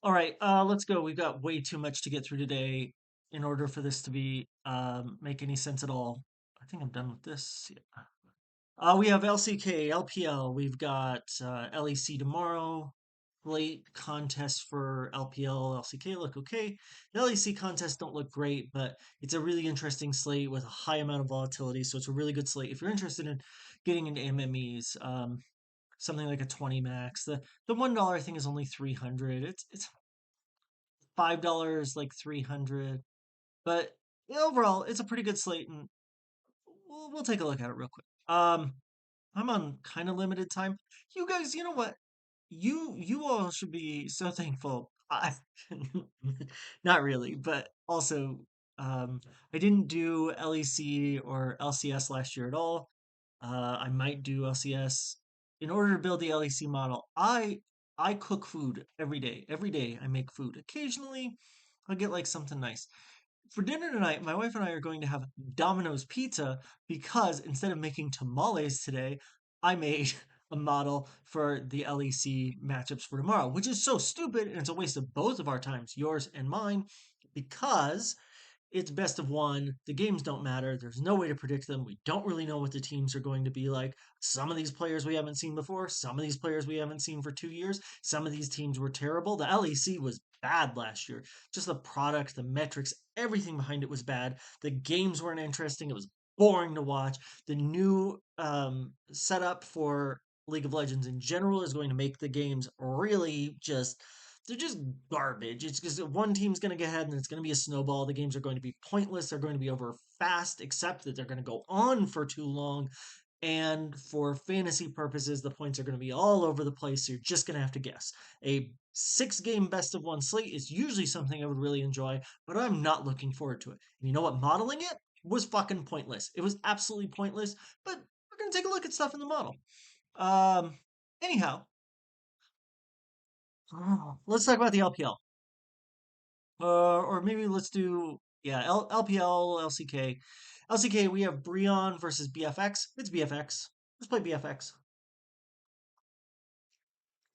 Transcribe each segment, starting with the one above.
All right, let's go. We've got way too much to get through today in order for this to be make any sense at all. I think I'm done with this. Yeah. We have LCK, LPL. We've got LEC tomorrow. Late contest for LPL, LCK look okay. The LEC contests don't look great, but it's a really interesting slate with a high amount of volatility. So it's a really good slate if you're interested in getting into MMEs. Something like a 20 max. The $1 thing is only 300. It's $5 like 300, but overall it's a pretty good slate, and we'll take a look at it real quick. I'm on kind of limited time. You guys, you know what? You all should be so thankful. Not really, but also um I didn't do LEC or LCS last year at all. I might do LCS. In order to build the LEC model, I cook food every day. Every day I make food. Occasionally I'll get like something nice. For dinner tonight, my wife and I are going to have Domino's pizza because instead of making tamales today, I made a model for the LEC matchups for tomorrow, which is so stupid and it's a waste of both of our times, yours and mine, because it's best of one. The games don't matter. There's no way to predict them. We don't really know what the teams are going to be like. Some of these players we haven't seen before. Some of these players we haven't seen for 2 years. Some of these teams were terrible. The LEC was bad last year. Just the product, the metrics, everything behind it was bad. The games weren't interesting. It was boring to watch. The new setup for League of Legends in general is going to make the games really just they're just garbage. It's because one team's going to get ahead and it's going to be a snowball. The games are going to be pointless. They're going to be over fast, except that they're going to go on for too long. And for fantasy purposes, the points are going to be all over the place. So you're just going to have to guess. A 6 game best of one slate is usually something I would really enjoy, but I'm not looking forward to it. And you know what? Modeling it was fucking pointless. It was absolutely pointless, but we're going to take a look at stuff in the model. Um, anyhow, let's talk about the LPL. Or maybe let's do yeah, LPL, LCK. LCK, we have Breon versus BFX. It's BFX. Let's play BFX.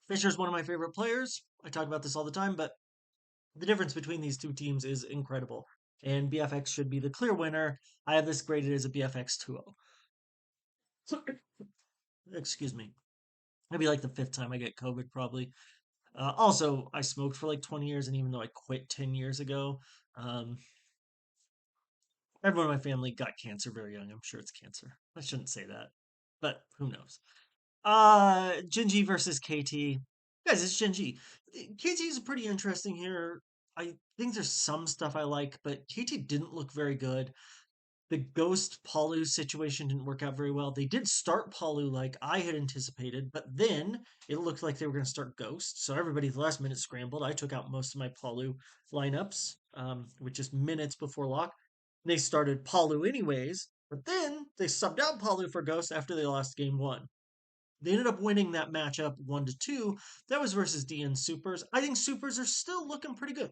Fisher's one of my favorite players. I talk about this all the time, but the difference between these two teams is incredible. And BFX should be the clear winner. I have this graded as a BFX 2-0. Excuse me. Maybe like the fifth time I get COVID, probably. Also, I smoked for like 20 years, and even though I quit 10 years ago, um, everyone in my family got cancer very young. I'm sure it's cancer. I shouldn't say that, but who knows? Genji versus KT. Guys, it's Genji. KT is pretty interesting here. I think there's some stuff I like, but KT didn't look very good. The Ghost Palu situation didn't work out very well. They did start Palu like I had anticipated, but then it looked like they were going to start Ghost. So everybody at the last minute scrambled. I took out most of my Palu lineups, with just minutes before lock. They started Palu anyways, but then they subbed out Palu for Ghost after they lost game one. They ended up winning that matchup 1-2. That was versus DN Supers. I think Supers are still looking pretty good.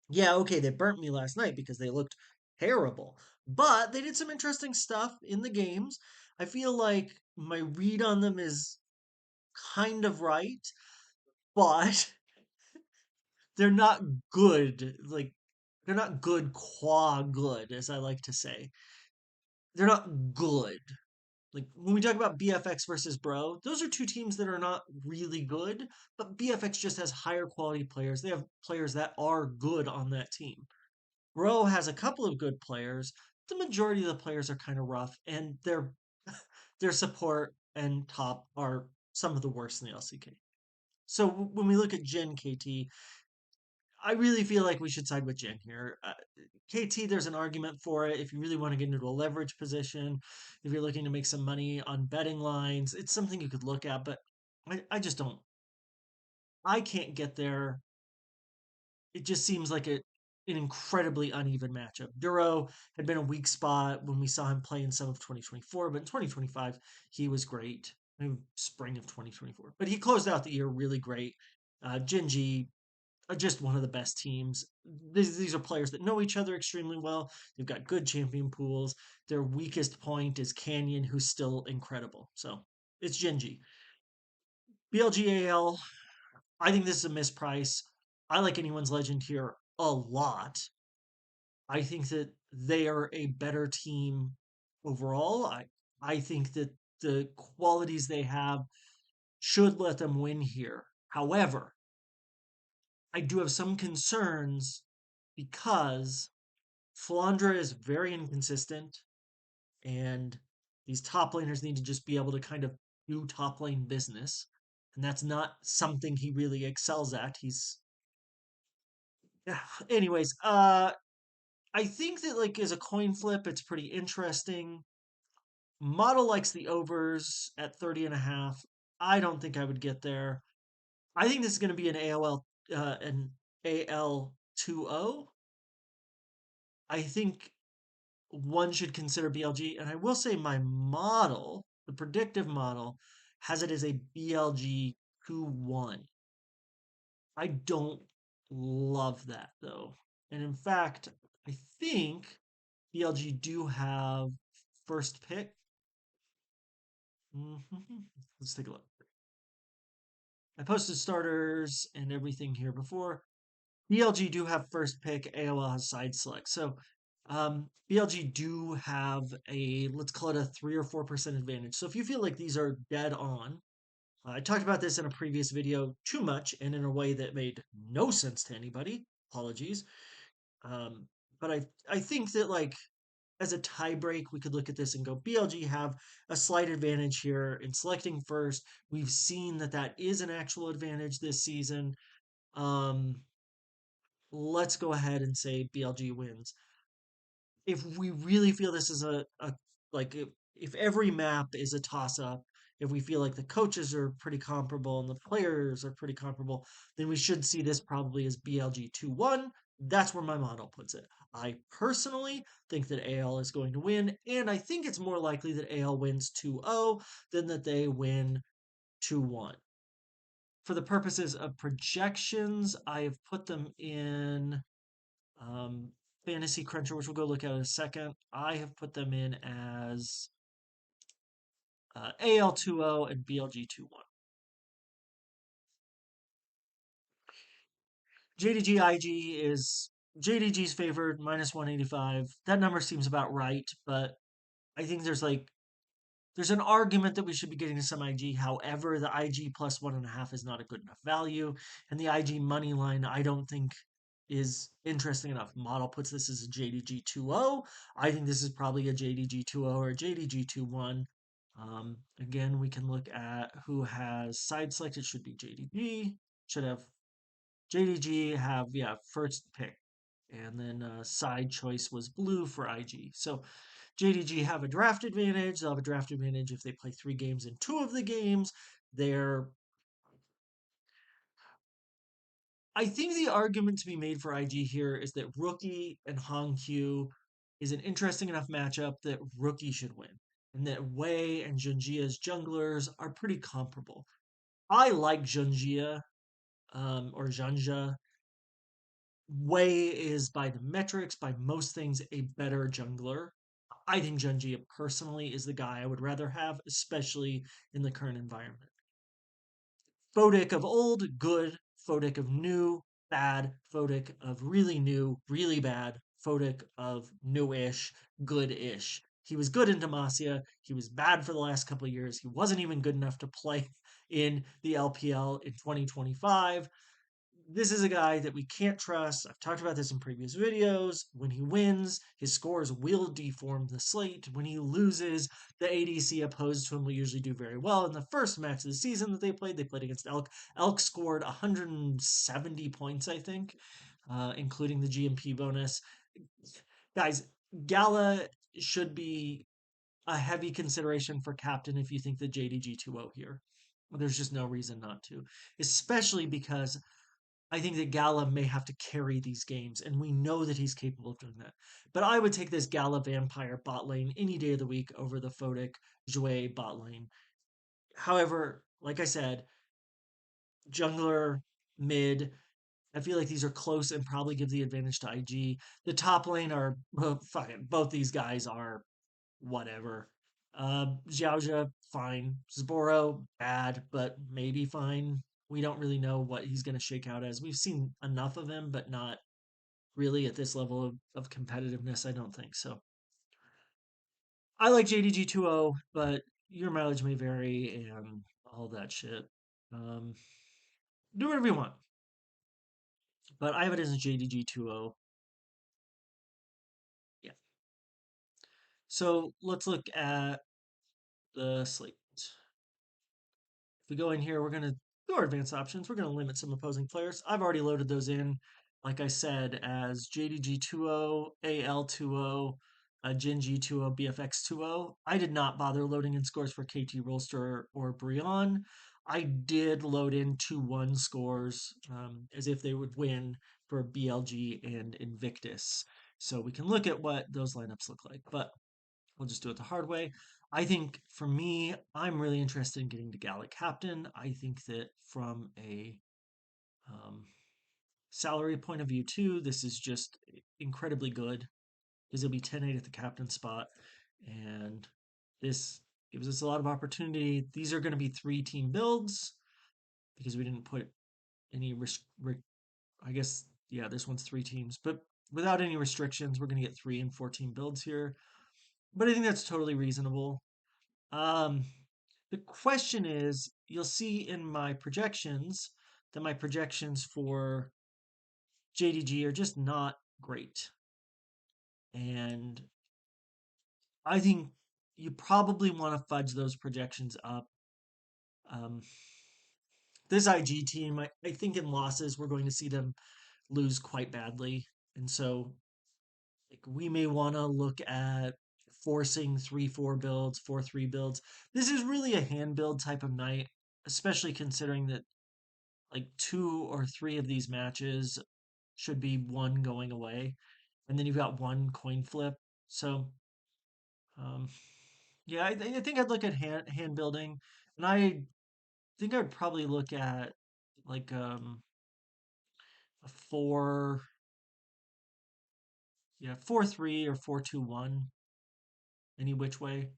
Yeah, okay, they burnt me last night because they looked terrible. But they did some interesting stuff in the games. I feel like my read on them is kind of right, but they're not good. Like, they're not good qua good, as I like to say. They're not good. Like, when we talk about BFX versus Bro, those are two teams that are not really good, but BFX just has higher quality players. They have players that are good on that team. Bro has a couple of good players. The majority of the players are kind of rough, and their support and top are some of the worst in the LCK. So when we look at Gen KT, I really feel like we should side with Gen here. KT, there's an argument for it. If you really want to get into a leverage position, if you're looking to make some money on betting lines, it's something you could look at, but I just don't. I can't get there. It just seems like an incredibly uneven matchup. Duro had been a weak spot when we saw him play in some of 2024, but in 2025, he was great. Maybe spring of 2024. But he closed out the year really great. Genji are just one of the best teams. These are players that know each other extremely well. They've got good champion pools. Their weakest point is Canyon, who's still incredible. So it's Genji. BLGAL, I think this is a misprice. I like anyone's legend here a lot. I think that they are a better team overall. I think that the qualities they have should let them win here. However, I do have some concerns because Flandra is very inconsistent, and these top laners need to just be able to kind of do top lane business. And that's not something he really excels at. Yeah. Anyways, I think that like as a coin flip, it's pretty interesting. Model likes the overs at 30 and a half. I don't think I would get there. I think this is going to be an AL 2-0. I think one should consider BLG, and I will say my model, the predictive model, has it as a BLG 2-1. I don't love that though. And in fact, I think BLG do have first pick. Let's take a look. I posted starters and everything here before. BLG do have first pick, AOL has side select. So BLG do have let's call it a 3 or 4% advantage. So if you feel like these are dead on, I talked about this in a previous video too much and in a way that made no sense to anybody. Apologies. Um, but I think that like as a tie break, we could look at this and go BLG have a slight advantage here in selecting first. We've seen that that is an actual advantage this season. Um, let's go ahead and say BLG wins. If we really feel this is a like if every map is a toss up, if we feel like the coaches are pretty comparable and the players are pretty comparable, then we should see this probably as BLG 2-1. That's where my model puts it. I personally think that AL is going to win, and I think it's more likely that AL wins 2-0 than that they win 2-1. For the purposes of projections, I have put them in um, fantasycruncher, which we'll go look at in a second. I have put them in as AL 2-0 and BLG 2-1. JDG IG is JDG's favored minus 185. That number seems about right, but I think there's an argument that we should be getting to some IG. However, the IG plus 1.5 is not a good enough value, and the IG money line I don't think is interesting enough. Model puts this as a JDG 2-0. I think this is probably a JDG 2-0 or a JDG 2-1. Again, we can look at who has side selected. Should be JDG. Should have JDG have first pick, and then side choice was blue for IG. So JDG have a draft advantage. They'll have a draft advantage if they play 3 games in 2 of the games. They're I think the argument to be made for IG here is that Rookie and Hongq is an interesting enough matchup that Rookie should win, and that Wei and Junjia's junglers are pretty comparable. I like Junjia or Janja. Wei is by the metrics, by most things, a better jungler. I think Junjia personally is the guy I would rather have, especially in the current environment. Photic of old, good. Photic of new, bad. Photic of really new, really bad. Photic of newish, good-ish. He was good in Demacia. He was bad for the last couple of years. He wasn't even good enough to play in the LPL in 2025. This is a guy that we can't trust. I've talked about this in previous videos. When he wins, his scores will deform the slate. When he loses, the ADC opposed to him will usually do very well. In the first match of the season that they played against Elk. Elk scored 170 points, I think, including the GMP bonus. Guys, Gala should be a heavy consideration for captain if you think the JDG 2-0 here. There's just no reason not to, especially because I think that Gala may have to carry these games, and we know that he's capable of doing that. But I would take this Gala Vampire bot lane any day of the week over the Photic Jouet bot lane. However, like I said, jungler, mid, I feel like these are close and probably give the advantage to IG. The top lane are, well, fucking, both these guys are whatever. Xiaojia, fine. Zboro, bad, but maybe fine. we don't really know what he's going to shake out as. We've seen enough of him, but not really at this level of competitiveness, I don't think so. I like JDG 2.0, but your mileage may vary and all that shit. Um, do whatever you want. But I have it as a JDG 2.0. Yeah. So let's look at the slate. If we go in here, we're going to do our advanced options. We're going to limit some opposing players. I've already loaded those in, like I said, as JDG 2.0, AL 2.0, Genji 2.0, BFX 2.0. I did not bother loading in scores for KT Rolster or Brion. I did load in 2-1 scores as if they would win for BLG and Invictus. So we can look at what those lineups look like. But we'll just do it the hard way. I think for me, I'm really interested in getting to Gallic Captain. I think that from a um, salary point of view, too, this is just incredibly good because it'll be 10-8 at the captain spot. And this gives us a lot of opportunity. These are going to be 3-team builds because we didn't put any I guess, yeah, this one's 3 teams, but without any restrictions, we're going to get 3 and 14 builds here. But I think that's totally reasonable. Um, the question is, you'll see in my projections that my projections for JDG are just not great. And I think you probably want to fudge those projections up. Um, this IG team, I think in losses, we're going to see them lose quite badly. And so like we may want to look at forcing 3-4 builds, 4-3 builds. This is really a hand build type of night, especially considering that like 2 or 3 of these matches should be one going away, and then you've got one coin flip. So, um, yeah, I think I'd look at hand building, and I think I'd probably look at like a 4, yeah, 4-3 or 4-2-1, any which way.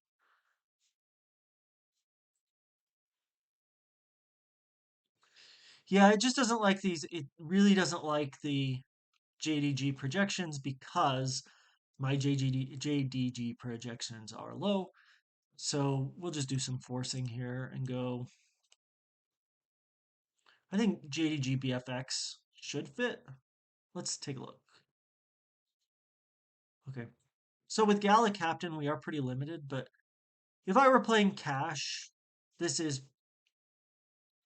Yeah, it just doesn't like these. It really doesn't like the JDG projections because my JDG projections are low. So we'll just do some forcing here and go. I think JDG BFX should fit. Let's take a look. Okay. So with Gala Captain, we are pretty limited, but if I were playing cash, this is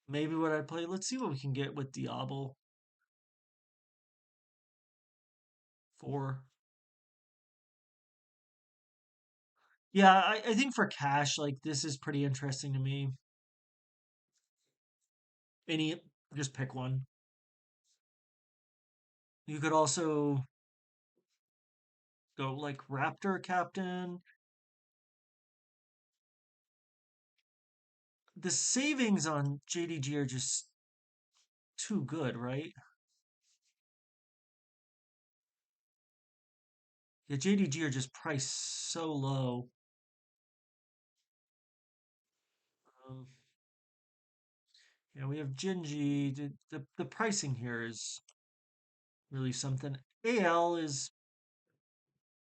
maybe what I'd play. Let's see what we can get with Diablo 4. Yeah, I think for cash, like this is pretty interesting to me. Any, just pick one. You could also go like Raptor Captain. The savings on JDG are just too good, right? Yeah, JDG are just priced so low. Um, yeah, we have Genji. The pricing here is really something. AL is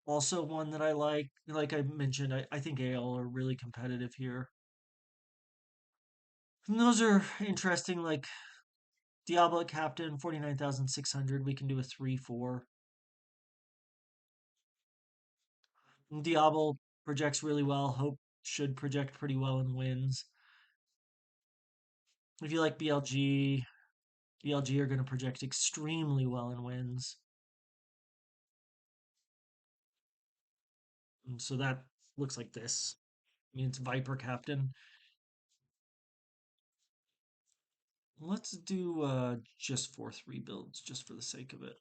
also one that I like. Like I mentioned, I think AL are really competitive here. And those are interesting. Like Diablo Captain, 49,600. We can do a 3-4. Diablo projects really well. Hope should project pretty well and wins. If you like BLG, BLG are going to project extremely well and wins. And so that looks like this. I mean, it's Viper Captain. Let's do just 4-3 builds, just for the sake of it.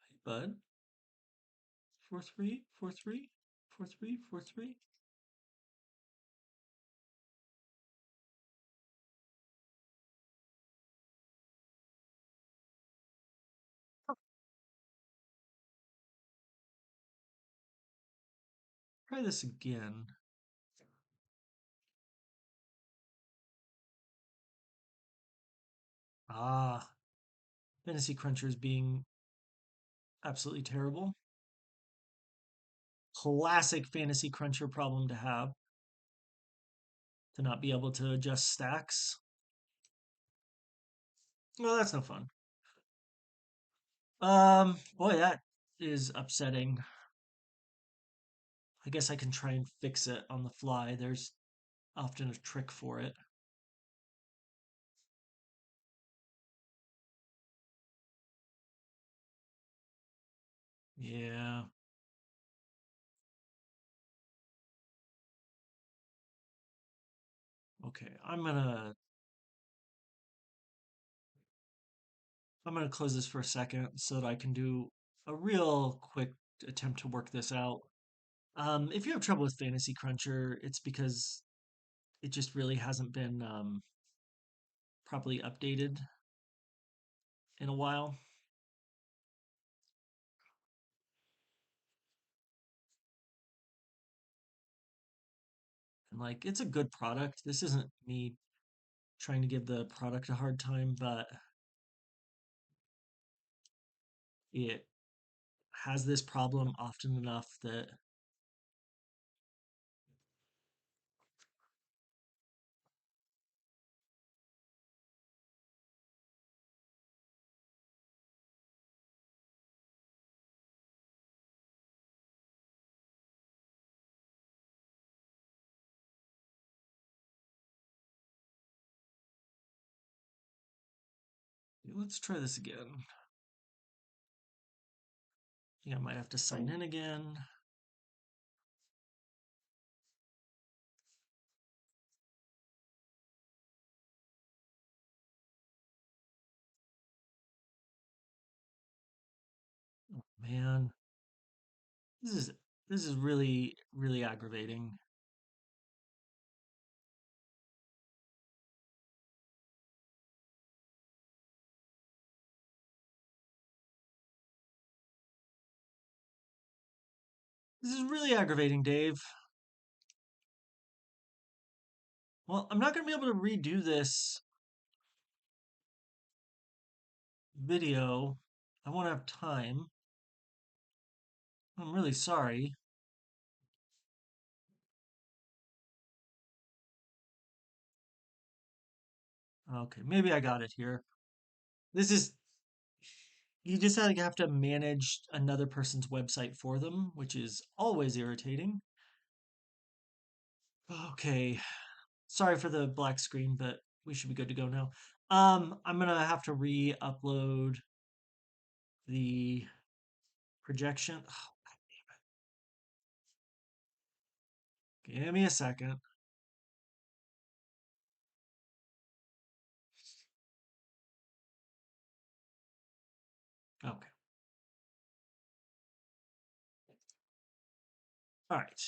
Hey, bud. 4-3, 4-3, 4-3, 4-3. Try this again. Ah, Fantasy Cruncher is being absolutely terrible. Classic Fantasy Cruncher problem to have, to not be able to adjust stacks. Well, that's no fun. Boy, that is upsetting. I guess I can try and fix it on the fly. There's often a trick for it. Yeah. Okay. I'm gonna close this for a second so that I can do a real quick attempt to work this out. If you have trouble with Fantasy Cruncher, it's because it just really hasn't been properly updated in a while. And like, it's a good product. This isn't me trying to give the product a hard time, but it has this problem often enough that let's try this again. I think I might have to sign in again. Oh, man, this is this is really aggravating. This is really aggravating, Dave. Well, I'm not going to be able to redo this video. I won't have time. I'm really sorry. Okay, maybe I got it here. This is you just have to manage another person's website for them, which is always irritating. Okay, sorry for the black screen, but we should be good to go now. I'm gonna have to re-upload the projection. Oh, give me a second. Okay. All right.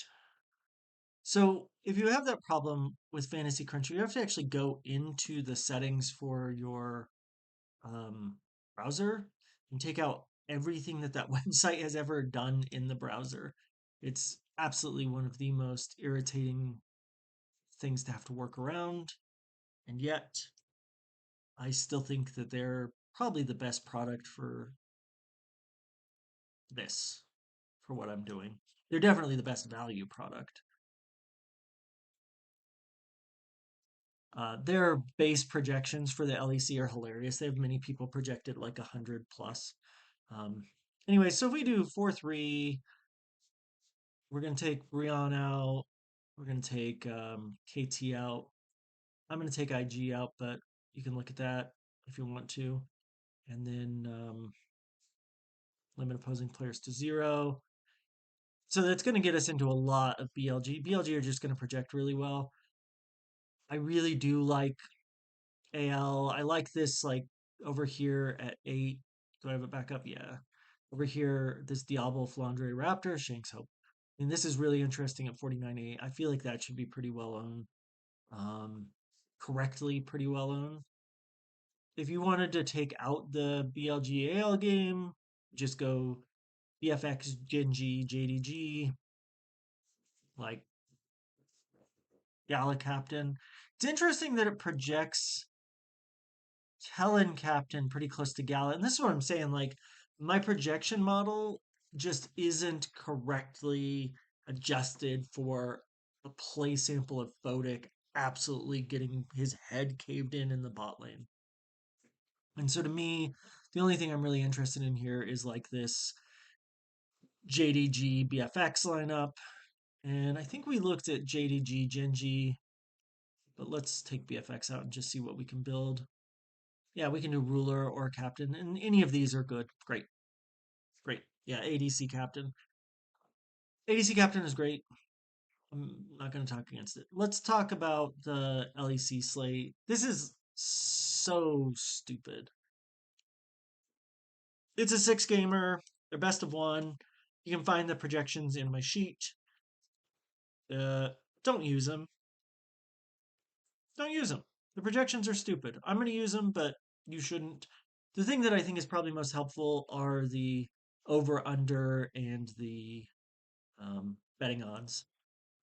So if you have that problem with Fantasy Cruncher, you have to actually go into the settings for your um, browser and take out everything that that website has ever done in the browser. It's absolutely one of the most irritating things to have to work around. And yet, I still think that they're probably the best product for this, for what I'm doing. They're definitely the best value product. Their base projections for the LEC are hilarious. They have many people projected like 100 plus. Um, anyway, so if we do 4-3, we're going to take Brion out. We're going to take KT out. I'm going to take IG out, but you can look at that if you want to. And then limit opposing players to 0. So that's going to get us into a lot of BLG. BLG are just going to project really well. I really do like AL. I like this like over here at 8. Do I have it back up? Yeah. Over here, this Diablo Flandre Raptor, Shanks Hope. And this is really interesting at 49.8. I feel like that should be pretty well owned. Um, correctly pretty well owned. If you wanted to take out the BLGAL game, just go BFX, Genji, JDG. like Gala Captain. It's interesting that it projects Helen Captain pretty close to Gala. And this is what I'm saying. Like, my projection model just isn't correctly adjusted for a play sample of Photic absolutely getting his head caved in the bot lane. And so to me, the only thing I'm really interested in here is like this JDG BFX lineup. And I think we looked at JDG Genji, but let's take BFX out and just see what we can build. Yeah, we can do ruler or captain, and any of these are good. Great, great. Yeah, ADC captain. ADC captain is great. I'm not going to talk against it. Let's talk about the LEC slate. This is so stupid. It's a six gamer. They're best of one. You can find the projections in my sheet. Uh, don't use them. Don't use them. The projections are stupid. I'm going to use them, but you shouldn't. The thing that I think is probably most helpful are the over under and the betting odds.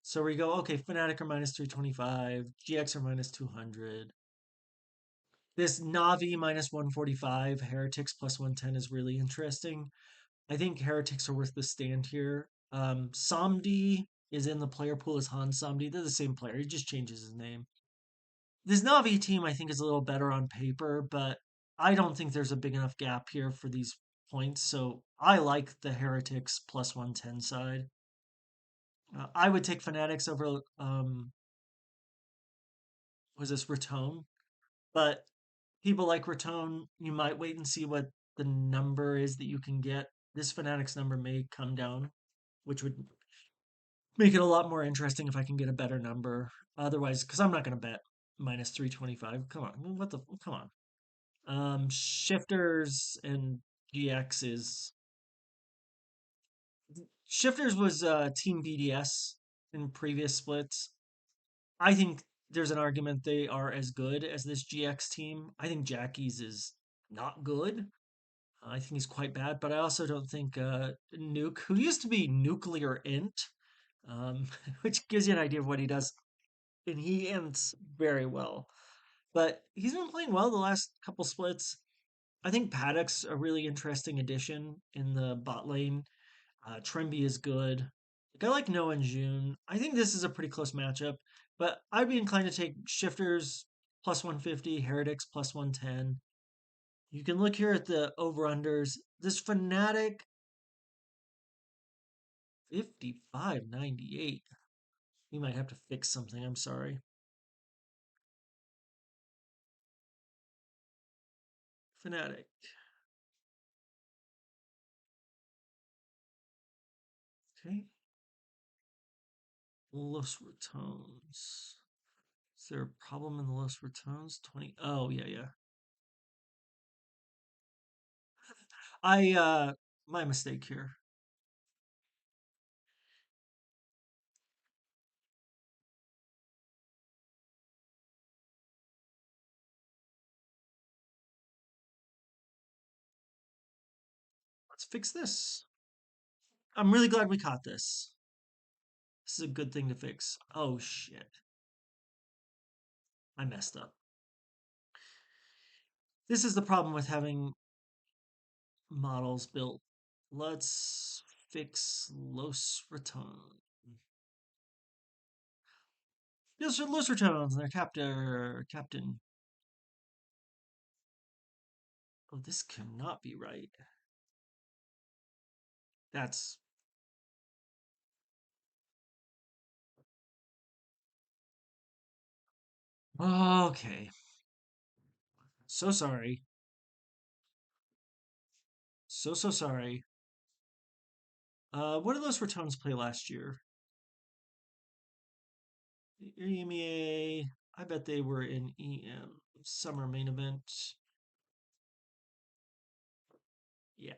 So we go, okay, Fnatic are minus 325, GX are minus 200. This Navi minus 145, Heretics plus 110 is really interesting. I think Heretics are worth the stand here. Somdi is in the player pool as Han Somdi. They're the same player. He just changes his name. This Navi team, I think, is a little better on paper, but I don't think there's a big enough gap here for these points. So I like the Heretics plus 110 side. I would take Fanatics over, was this Ratone? But people like Ratone, you might wait and see what the number is that you can get. This Fanatics number may come down, which would make it a lot more interesting if I can get a better number. Otherwise, because I'm not going to bet minus 325. Come on. What the? Come on. Shifters and GX is Shifters was Team BDS in previous splits. I think there's an argument they are as good as this GX team. I think Jackie's is not good. I think he's quite bad, but I also don't think Nuke, who used to be Nuclear Int, um, which gives you an idea of what he does, and he ends very well. But he's been playing well the last couple splits. I think Paddock's a really interesting addition in the bot lane. Trimby is good. Like, I like Noah and June. I think this is a pretty close matchup, but I'd be inclined to take Shifters plus 150, Heretics plus 110. You can look here at the over-unders. This Fnatic 55.98. We might have to fix something. I'm sorry. Fnatic. Okay. Los Ratones. Is there a problem in the Los Ratones? 20. Oh, yeah, yeah. My mistake here. Let's fix this. I'm really glad we caught this. This is a good thing to fix. Oh, shit. I messed up. This is the problem with having models built. Let's fix Los Ratones. Los Ratones and their captain. Oh, this cannot be right. That's okay. So sorry. So sorry. What did Los Ratones play last year? EMEA. I bet they were in EM summer main event. Yeah.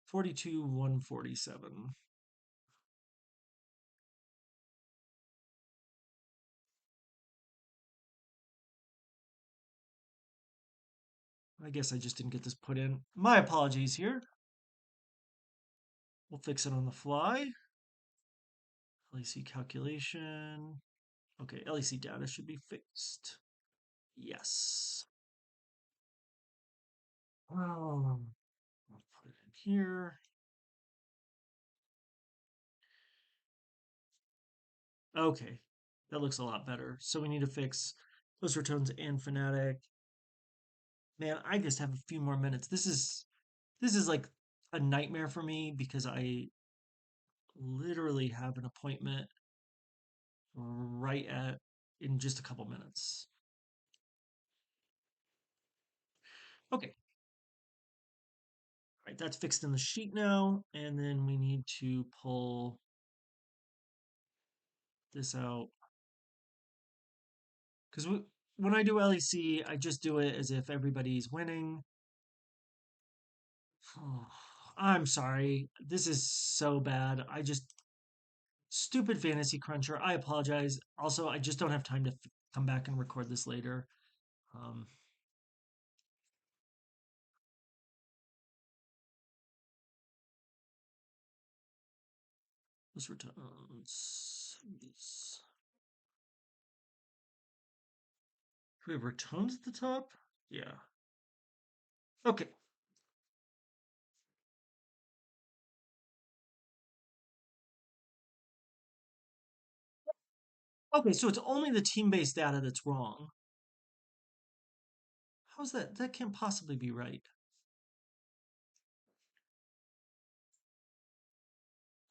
42 147. I guess I just didn't get this put in. My apologies here. We'll fix it on the fly. LEC calculation. Okay, LEC data should be fixed. Yes. I'll put it in here. Okay, that looks a lot better. So we need to fix those returns and Fnatic. Man, I just have a few more minutes. This is like a nightmare for me because I literally have an appointment right at in just a couple minutes. Okay, all right, that's fixed in the sheet now, and then we need to pull this out because when I do LEC, I just do it as if everybody's winning. I'm sorry, this is so bad. I just stupid fantasy cruncher. I apologize. Also, I just don't have time to come back and record this later. Um, this returns. Do we have returns at the top? Yeah. Okay. Okay, so it's only the team-based data that's wrong. How's that? That can't possibly be right.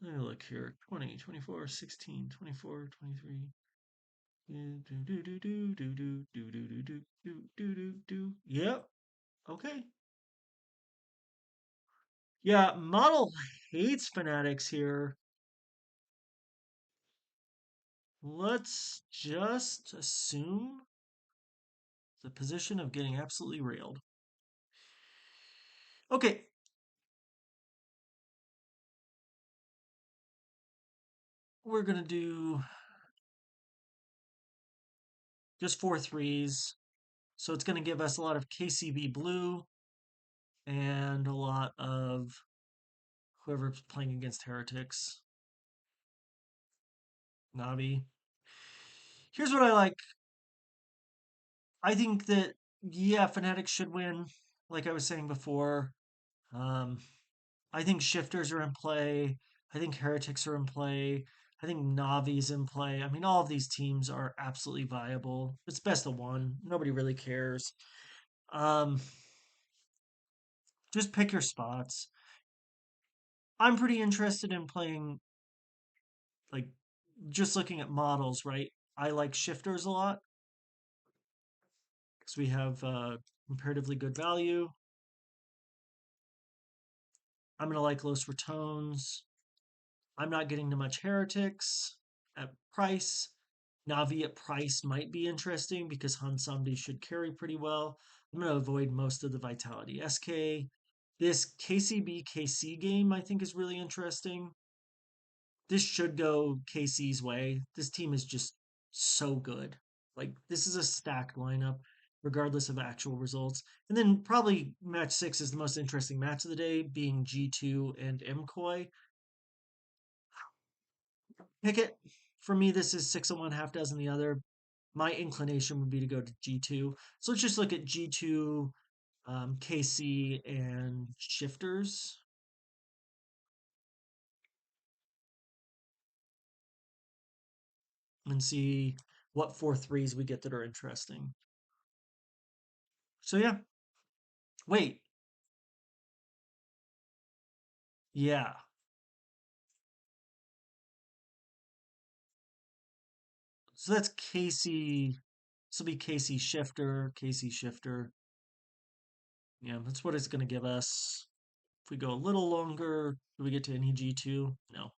Let me look here. 20, 24, 16, 24, 23. Do do do do do do do do do do do do do do. Yep. Okay. Yeah, model hates fanatics here. Let's just assume the position of getting absolutely railed. Okay. We're gonna do just four threes. So it's gonna give us a lot of KCB blue and a lot of whoever's playing against heretics. Navi. Here's what I like. I think that yeah, Fanatics should win, like I was saying before. Um, I think shifters are in play. I think heretics are in play. I think Navi's in play. I mean, all of these teams are absolutely viable. It's best of one. Nobody really cares. Um, just pick your spots. I'm pretty interested in playing like just looking at models, right? I like shifters a lot because we have comparatively good value. I'm gonna like Los Ratones. I'm not getting to much heretics at price. Navi at price might be interesting because Hansambi should carry pretty well. I'm going to avoid most of the Vitality SK. This KCB KC game I think is really interesting. This should go KC's way. This team is just so good. Like this is a stacked lineup regardless of actual results. And then probably match 6 is the most interesting match of the day being G2 and MKOI. Pick it. For me, this is 6 of one, half dozen the other. My inclination would be to go to G2. So let's just look at G2, KC, and shifters and see what four threes we get that are interesting. So yeah, wait, yeah. So that's KC. This will be KC shifter, KC shifter. Yeah, that's what it's going to give us. If we go a little longer, do we get to any G2? No.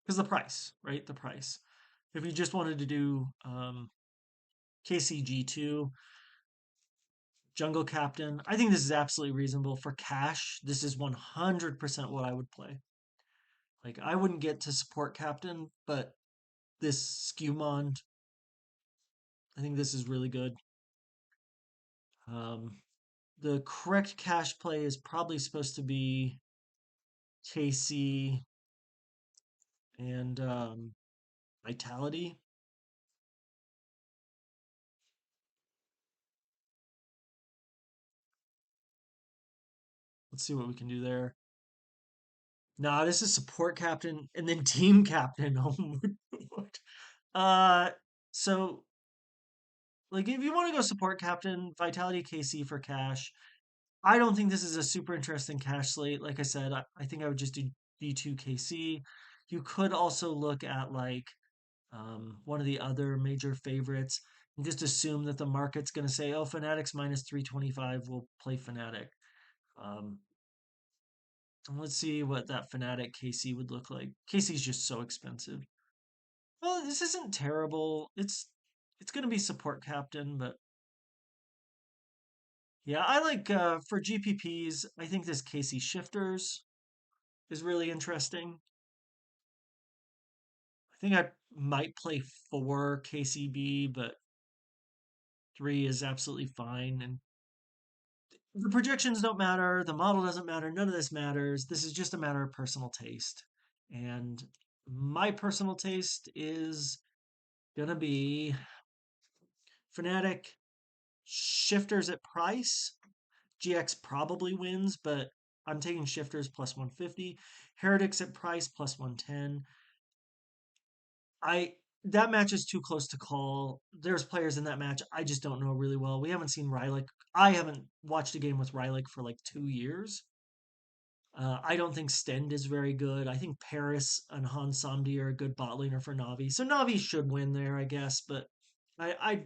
Because the price, right? The price. If you just wanted to do KCG2, Jungle Captain, I think this is absolutely reasonable. For cash, this is 100% what I would play. Like, I wouldn't get to support Captain, but this Skewmond, I think this is really good. Um, The correct cash play is probably supposed to be KC and Vitality. Let's see what we can do there. Nah, this is support captain and then team captain. Oh my God. Uh, so like if you want to go support captain, Vitality KC for cash. I don't think this is a super interesting cash slate. Like I said, I think I would just do D2 KC. You could also look at like one of the other major favorites and just assume that the market's going to say, oh, Fanatics minus 325 will play Fnatic. Um, and let's see what that Fnatic KC would look like. KC's just so expensive. Well, this isn't terrible. It's going to be support captain, but yeah, I like for GPPs. I think this KC shifters is really interesting. I think I might play four KCB, but three is absolutely fine. And the projections don't matter. The model doesn't matter. None of this matters. This is just a matter of personal taste. And my personal taste is gonna be Fnatic shifters at price. GX probably wins, but I'm taking shifters plus 150. Heretics at price plus 110. I That match is too close to call. There's players in that match I just don't know really well. We haven't seen Rylik. I haven't watched a game with Rylik for like 2 years. I don't think Stend is very good. I think Paris and Han Samdi are a good bot laner for Navi. So Navi should win there, I guess. But I I,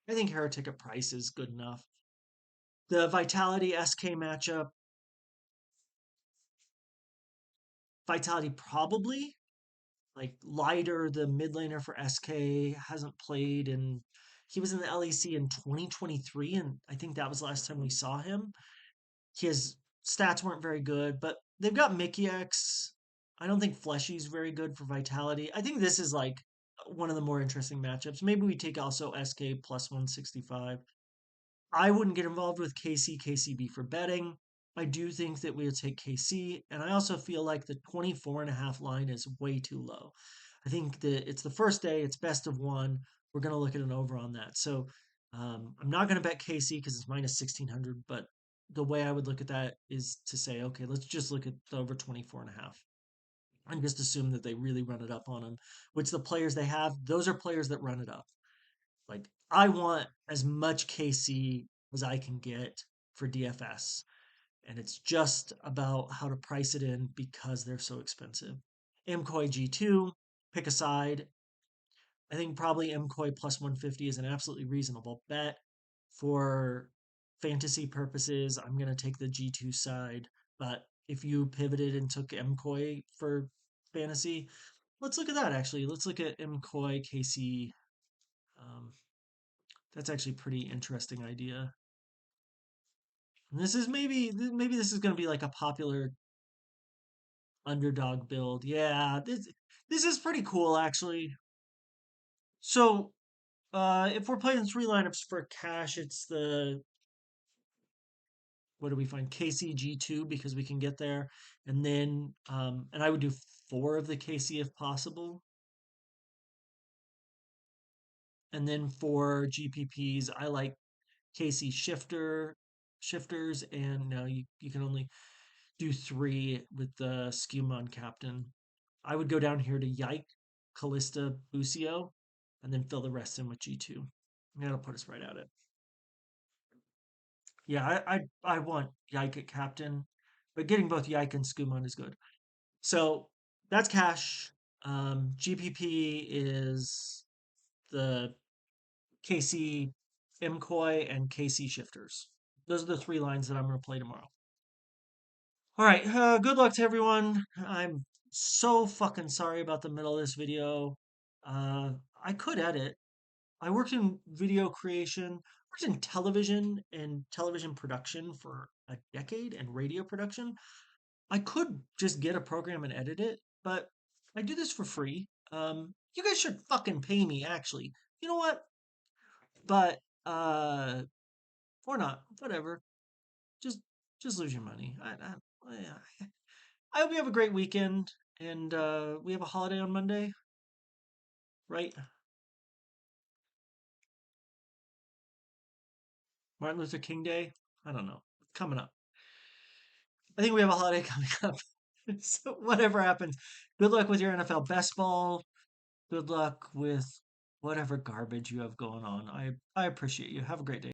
I think Heretic at price is good enough. The Vitality SK matchup, Vitality probably. Like Lighter, the mid laner for SK, hasn't played and he was in the LEC in 2023, and I think that was the last time we saw him. His stats weren't very good, but they've got Mickey X. I don't think Fleshy's very good for Vitality. I think this is like one of the more interesting matchups. Maybe we take also SK plus 165. I wouldn't get involved with KCB for betting. I do think that we'll take KC, and I also feel like the 24.5 line is way too low. I think that it's the first day, it's best of one. We're going to look at an over on that. So I'm not going to bet KC because it's minus 1600, but the way I would look at that is to say, okay, let's just look at the over 24.5 and just assume that they really run it up on them, which the players they have, those are players that run it up. Like I want as much KC as I can get for DFS. And it's just about how to price it in because they're so expensive. MKOI G2, pick a side. I think probably MKOI plus 150 is an absolutely reasonable bet. For fantasy purposes, I'm going to take the G2 side. But if you pivoted and took MKOI for fantasy, let's look at that actually. Let's look at MKOI KC. Um, that's actually a pretty interesting idea. And this is maybe this is going to be like a popular underdog build. Yeah, this is pretty cool actually. So, if we're playing three lineups for cash, it's the what do we find? KCG2 because we can get there, and then and I would do four of the KC if possible, and then for GPPs, I like KC shifters, and now you can only do three with the Skewmon captain. I would go down here to Yike, Callista, Busio, and then fill the rest in with G2. That'll put us right at it. Yeah, I want Yike at captain, but getting both Yike and Skewmon is good. So that's cash. GPP is the KC MKOI and KC shifters. Those are the three lines that I'm going to play tomorrow. All right. Good luck to everyone. I'm so fucking sorry about the middle of this video. Uh, I could edit. I worked in video creation, worked in television and television production for a decade and radio production. I could just get a program and edit it, but I do this for free. You guys should fucking pay me, actually. You know what? But or not, whatever. just just lose your money. Yeah. I hope you have a great weekend, and we have a holiday on Monday, right? Martin Luther King Day. I don't know. It's coming up. I think we have a holiday coming up. So whatever happens, good luck with your NFL best ball. Good luck with whatever garbage you have going on. I appreciate you. Have a great day.